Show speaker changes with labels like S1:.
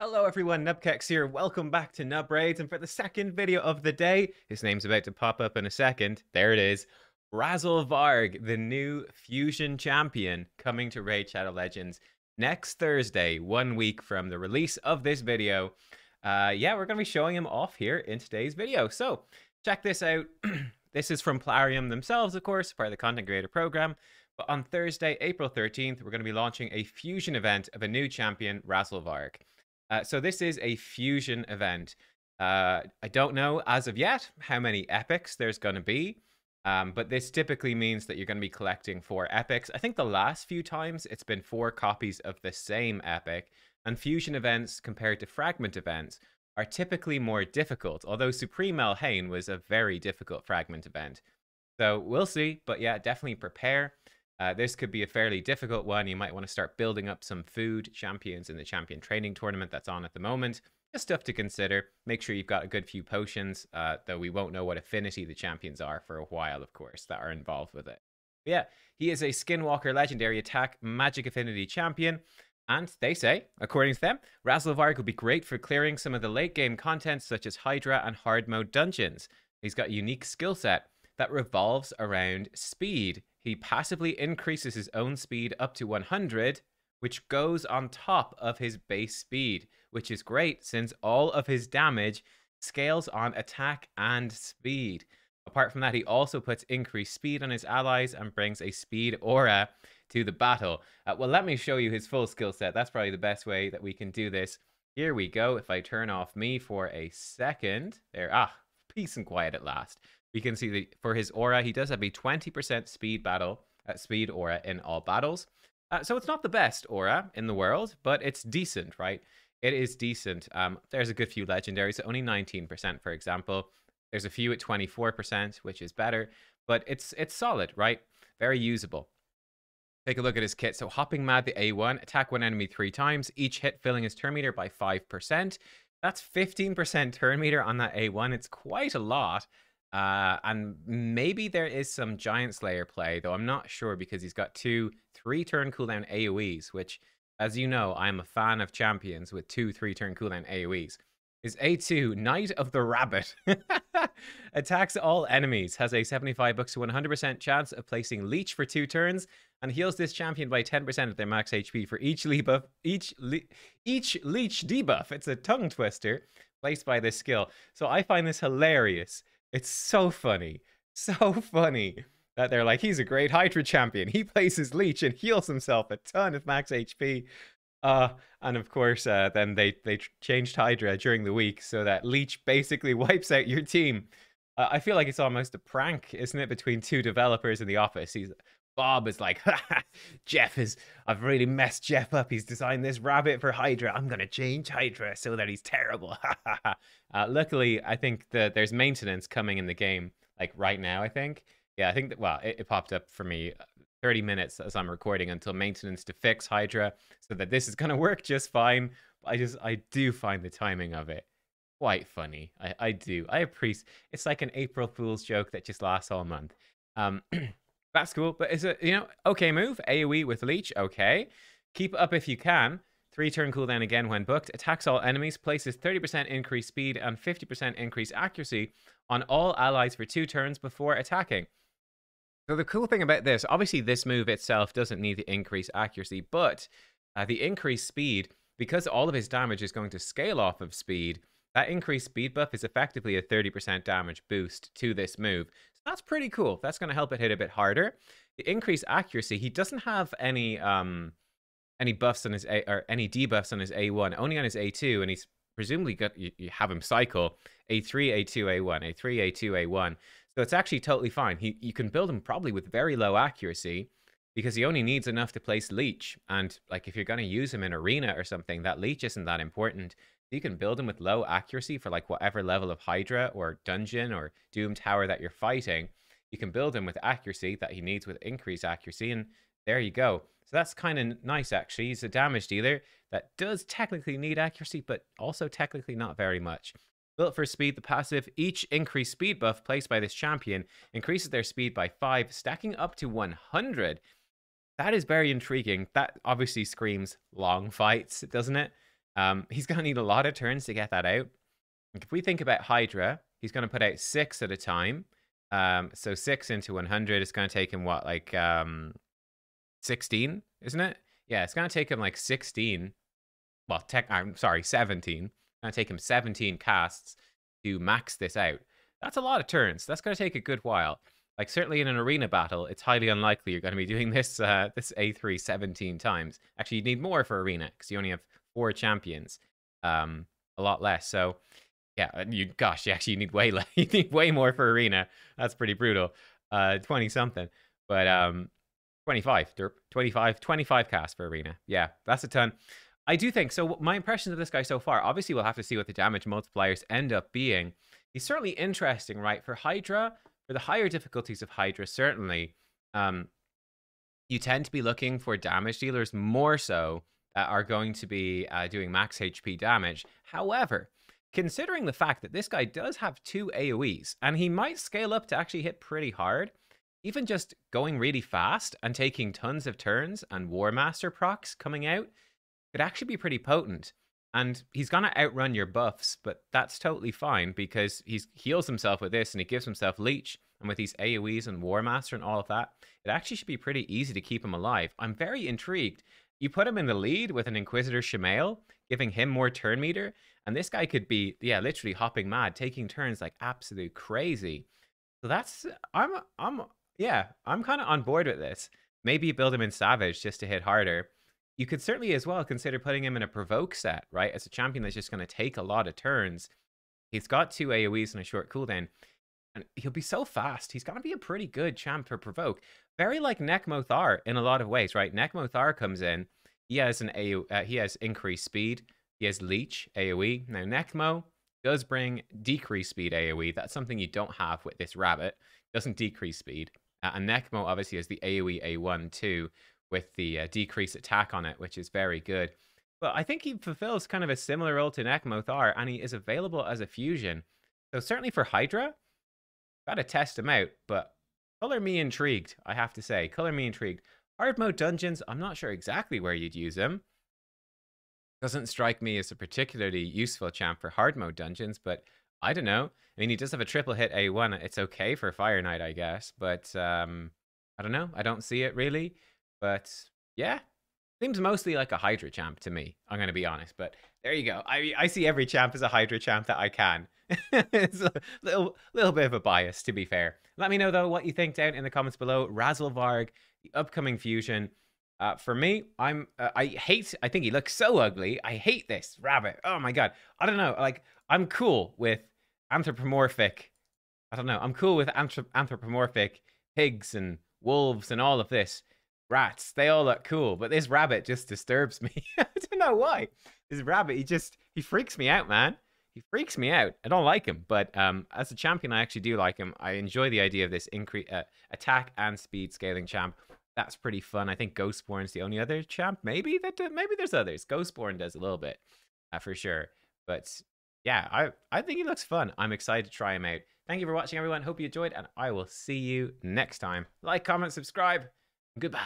S1: Hello everyone, Nubkex here. Welcome back to Nub Raids, and for the second video of the day, his name's about to pop up in a second. There it is. Razel Varg, the new Fusion champion, coming to Raid Shadow Legends next Thursday, 1 week from the release of this video. Yeah, we're going to be showing him off here in today's video. So, check this out. This is from Plarium themselves, of course, part of the Content Creator Program. But on Thursday, April 13th, we're going to be launching a Fusion event of a new champion, Razel Varg. So this is a fusion event. I don't know as of yet how many epics there's going to be, but this typically means that you're going to be collecting 4 epics. I think the last few times it's been 4 copies of the same epic, and fusion events compared to fragment events are typically more difficult, although Supreme Elhain was a very difficult fragment event. So we'll see, but yeah, definitely prepare. This could be a fairly difficult one. You might want to start building up some food champions in the champion training tournament that's on at the moment. Just stuff to consider. Make sure you've got a good few potions, though we won't know what affinity the champions are for a while, of course, that are involved with it. But yeah, he is a Skinwalker legendary attack magic affinity champion. And they say, according to them, Razel Varg will be great for clearing some of the late game content such as Hydra and hard mode dungeons. He's got a unique skill set that revolves around speed. He passively increases his own speed up to 100, which goes on top of his base speed, which is great since all of his damage scales on attack and speed. Apart from that, he also puts increased speed on his allies and brings a speed aura to the battle. Well, let me show you his full skill set. That's probably the best way that we can do this. Here we go. If I turn off me for a second, there, peace and quiet at last. We can see that for his aura, he does have a 20% speed aura in all battles. So it's not the best aura in the world, but it's decent, right? It is decent. There's a good few legendaries, only 19%, for example. There's a few at 24%, which is better, but it's solid, right? Very usable. Take a look at his kit. So Hopping Mad, the A1, attack one enemy 3 times, each hit filling his turn meter by 5%. That's 15% turn meter on that A1. It's quite a lot. And maybe there is some Giant Slayer play, though I'm not sure because he's got 2 3-turn cooldown AoEs, which, as you know, I'm a fan of champions with 2 3-turn cooldown AoEs. His A2, Knight of the Rabbit, attacks all enemies, has a 75 bucks to 100% chance of placing Leech for 2 turns, and heals this champion by 10% of their max HP for each Leech debuff. It's a tongue twister placed by this skill. So I find this hilarious. It's so funny that they're like, he's a great Hydra champion. He places Leech and heals himself a ton of max HP. And of course, then they changed Hydra during the week so that Leech basically wipes out your team. I feel like it's almost a prank, isn't it, between 2 developers in the office? Bob is like, I've really messed Jeff up. He's designed this rabbit for Hydra. I'm going to change Hydra so that he's terrible. Luckily, I think that there's maintenance coming in the game, like right now, I think. Yeah, I think that, well, it popped up for me 30 minutes as I'm recording until maintenance to fix Hydra so that this is going to work just fine. I do find the timing of it quite funny. I do. I appreciate it's like an April Fool's joke that just lasts all month. That's cool, but is it, okay move. AoE with Leech, okay. Keep it up if you can. 3-turn cooldown again when booked. Attacks all enemies, places 30% increased speed and 50% increased accuracy on all allies for 2 turns before attacking. So the cool thing about this, obviously this move itself doesn't need the increased accuracy, but the increased speed, because all of his damage is going to scale off of speed, that increased speed buff is effectively a 30% damage boost to this move. So that's pretty cool. That's going to help it hit a bit harder. The increased accuracy, he doesn't have any buffs on his A, or any debuffs on his A1, only on his A2, and he's presumably got, you have him cycle A3, A2, A1, A3, A2, A1. So it's actually totally fine. You can build him probably with very low accuracy because he only needs enough to place Leech. And like if you're going to use him in Arena or something, that Leech isn't that important. You can build him with low accuracy for like whatever level of Hydra or Dungeon or Doom Tower that you're fighting. You can build him with accuracy that he needs with increased accuracy, and there you go. So that's kind of nice, actually. He's a damage dealer that does technically need accuracy, but also technically not very much. Built for speed, the passive, each increased speed buff placed by this champion increases their speed by 5, stacking up to 100. That is very intriguing. That obviously screams long fights, doesn't it? He's going to need a lot of turns to get that out. If we think about Hydra, he's going to put out 6 at a time. So 6 into 100 is going to take him, what, like 16, isn't it? Yeah, it's going to take him like 16. Well, I'm sorry, 17. It's going to take him 17 casts to max this out. That's a lot of turns. That's going to take a good while. Like, certainly in an arena battle, it's highly unlikely you're going to be doing this this A3 17 times. Actually, you need more for arena because you only have 4 champions. A lot less. So, yeah, gosh, you actually need way less. You need way more for arena. That's pretty brutal. 20 something. But 25, derp. 25 casts for arena. Yeah, that's a ton. I do think so. My impressions of this guy so far, obviously, we'll have to see what the damage multipliers end up being. He's certainly interesting, right? For Hydra, for the higher difficulties of Hydra, certainly, you tend to be looking for damage dealers more so that are going to be doing max HP damage. However, considering the fact that this guy does have 2 AoEs, and he might scale up to actually hit pretty hard, even just going really fast and taking tons of turns and War Master procs coming out could actually be pretty potent. And he's going to outrun your buffs, but that's totally fine because he heals himself with this and he gives himself Leech. And with these AoEs and War Master and all of that, it actually should be pretty easy to keep him alive. I'm very intrigued. You put him in the lead with an Inquisitor Shamael, giving him more turn meter, and this guy could be, yeah, literally hopping mad, taking turns like absolute crazy. So that's, I'm kind of on board with this. Maybe you build him in Savage just to hit harder. You could certainly as well consider putting him in a Provoke set, right? As a champion that's just going to take a lot of turns. He's got 2 AoEs and a short cooldown. And he'll be so fast. He's going to be a pretty good champ for Provoke. Very like Nekmothar in a lot of ways, right? Nekmothar comes in. He has he has increased speed. He has Leech AoE. Now Nekmo does bring decreased speed AoE. That's something you don't have with this rabbit. It doesn't decrease speed. And Nekmo obviously has the AoE A1 too, with the decreased attack on it, which is very good. But I think he fulfills kind of a similar role to Nekmothar, and he is available as a fusion. So certainly for Hydra, gotta test him out, but color me intrigued, I have to say. Color me intrigued. Hard mode dungeons, I'm not sure exactly where you'd use him. Doesn't strike me as a particularly useful champ for hard mode dungeons, but I don't know. I mean, he does have a triple hit A1. It's okay for Fire Knight, I guess, but I don't know. I don't see it really. But yeah, seems mostly like a Hydra champ to me. I'm going to be honest, but there you go. I see every champ as a Hydra champ that I can. It's a little bit of a bias, to be fair. Let me know, though, what you think down in the comments below. Razelvarg, the upcoming fusion. For me, I think he looks so ugly. I hate this rabbit. Oh my god. I don't know. Like, I'm cool with anthropomorphic. I don't know. I'm cool with anthropomorphic pigs and wolves and all of this. Rats, they all look cool, but this rabbit just disturbs me. I don't know why. This rabbit, he freaks me out, man. He freaks me out. I don't like him, but as a champion, I actually do like him. I enjoy the idea of this attack and speed scaling champ. That's pretty fun. I think Ghostborn's the only other champ. Maybe there's others. Ghostborn does a little bit, for sure. But yeah, I think he looks fun. I'm excited to try him out. Thank you for watching, everyone. Hope you enjoyed, and I will see you next time. Like, comment, subscribe. Goodbye.